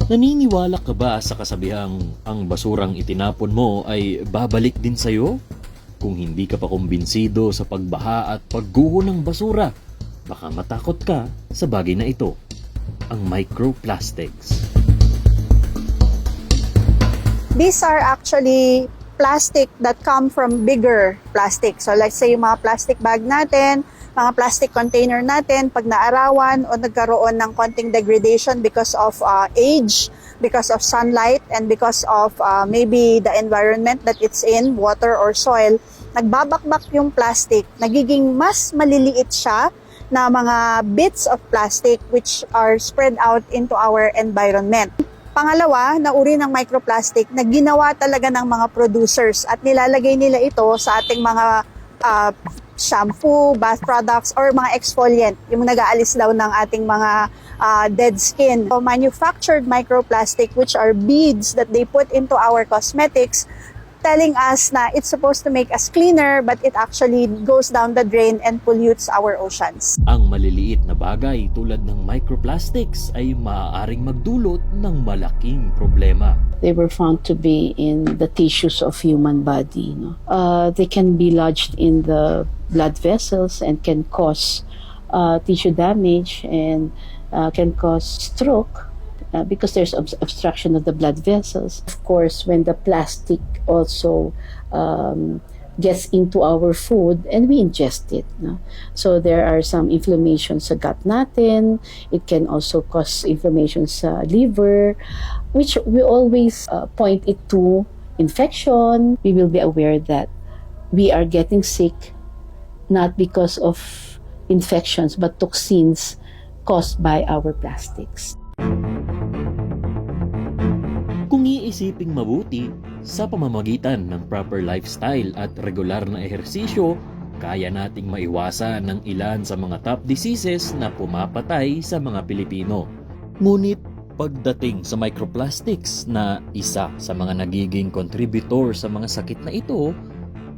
Naniniwala ka ba sa kasabihang ang basurang itinapon mo ay babalik din sa'yo? Kung hindi ka pa kumbinsido sa pagbaha at pagguho ng basura, baka matakot ka sa bagay na ito, ang microplastics. These are actually plastic that come from bigger plastic. So let's say yung mga plastic bag natin, mga plastic container natin, pag naarawan o nagkaroon ng konting degradation because of age, because of sunlight, and because of maybe the environment that it's in, water or soil, nagbabakbak yung plastic, nagiging mas maliliit siya na mga bits of plastic which are spread out into our environment. Pangalawa, na uri ng microplastic na ginawa talaga ng mga producers at nilalagay nila ito sa ating mga shampoo, bath products, or mga exfoliant, yung nag-aalis daw ng ating mga dead skin. So, manufactured microplastic, which are beads that they put into our cosmetics, telling us na it's supposed to make us cleaner, but it actually goes down the drain and pollutes our oceans. Ang maliliit na bagay tulad ng microplastics ay maaaring magdulot ng malaking problema. They were found to be in the tissues of human body. They can be lodged in the blood vessels and can cause tissue damage and can cause stroke because there's obstruction of the blood vessels. Of course, when the plastic also gets into our food and we ingest it. So there are some inflammations sa gut natin. It can also cause inflammation sa liver, which we always point it to infection. We will be aware that we are getting sick not because of infections but toxins caused by our plastics. Kung iisiping mabuti, sa pamamagitan ng proper lifestyle at regular na ehersisyo, kaya nating maiwasan ng ilan sa mga top diseases na pumapatay sa mga Pilipino. Ngunit pagdating sa microplastics na isa sa mga nagiging contributor sa mga sakit na ito,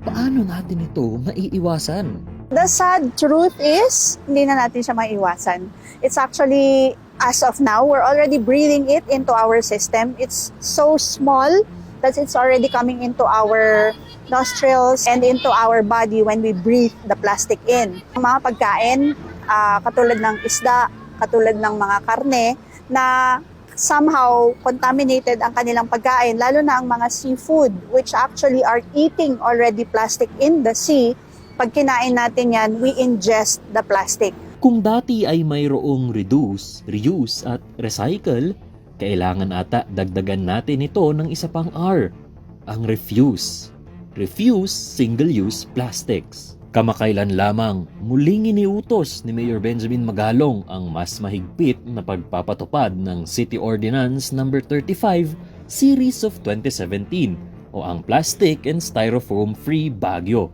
paano natin ito maiiwasan? The sad truth is, hindi na natin siya maiwasan. It's actually, as of now, we're already breathing it into our system. It's so small that it's already coming into our nostrils and into our body when we breathe the plastic in. Mga pagkain, katulad ng isda, katulad ng mga karne, na somehow contaminated ang kanilang pagkain, lalo na ang mga seafood, which actually are eating already plastic in the sea. Pag kinain natin yan, we ingest the plastic. Kung dati ay mayroong reduce, reuse at recycle, kailangan ata dagdagan natin ito ng isa pang R, ang refuse. Refuse single-use plastics. Kamakailan lamang muling iniutos ni Mayor Benjamin Magalong ang mas mahigpit na pagpapatupad ng City Ordinance No. 35 Series of 2017 o ang Plastic and Styrofoam Free Baguio.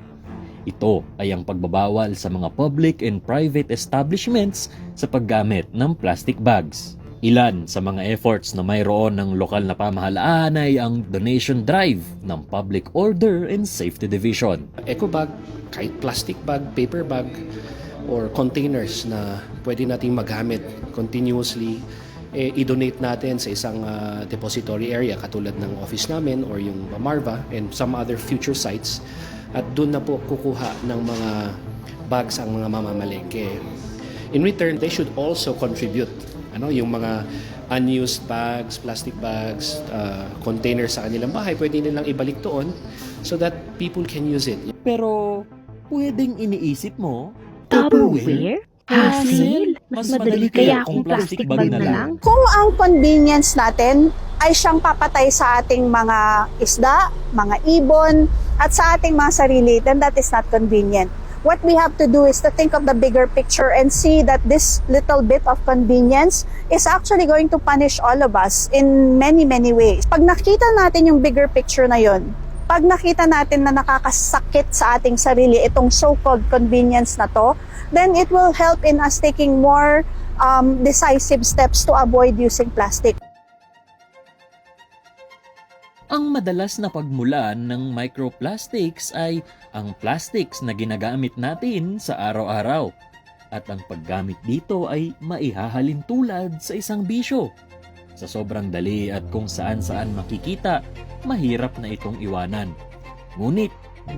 Ito ay ang pagbabawal sa mga public and private establishments sa paggamit ng plastic bags. Ilan sa mga efforts na mayroon ng lokal na pamahalaan ay ang donation drive ng Public Order and Safety Division. Eco bag, kahit plastic bag, paper bag, or containers na pwede nating magamit continuously, i-donate natin sa isang depository area katulad ng office namin or yung Marva and some other future sites. At doon na po kukuha ng mga bags ang mga mamamalengke. In return, they should also contribute yung mga unused bags, plastic bags, containers sa kanilang bahay, pwede nilang ibalik doon so that people can use it. Pero pwedeng iniisip mo, Tupperware? Hassle? Mas madali kaya kung plastic bag na lang? Kung ang convenience natin ay siyang papatay sa ating mga isda, mga ibon, at sa ating mga sarili, then that is not convenient. What we have to do is to think of the bigger picture and see that this little bit of convenience is actually going to punish all of us in many, many ways. Pag nakita natin yung bigger picture na yon, pag nakita natin na nakakasakit sa ating sarili itong so-called convenience na to, then it will help in us taking more decisive steps to avoid using plastic. Ang madalas na pagmulan ng microplastics ay ang plastics na ginagamit natin sa araw-araw. At ang paggamit dito ay maihahalin tulad sa isang bisyo. Sa sobrang dali at kung saan-saan makikita, mahirap na itong iwanan. Ngunit,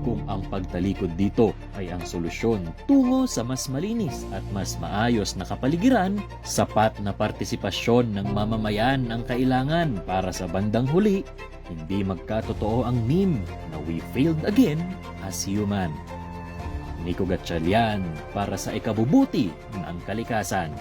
kung ang pagtalikod dito ay ang solusyon tungo sa mas malinis at mas maayos na kapaligiran, sapat na partisipasyon ng mamamayan ang kailangan para sa bandang huli, hindi magkatotoo ang meme na we failed again as human. Nico Gatchalian para sa ikabubuti ng kalikasan.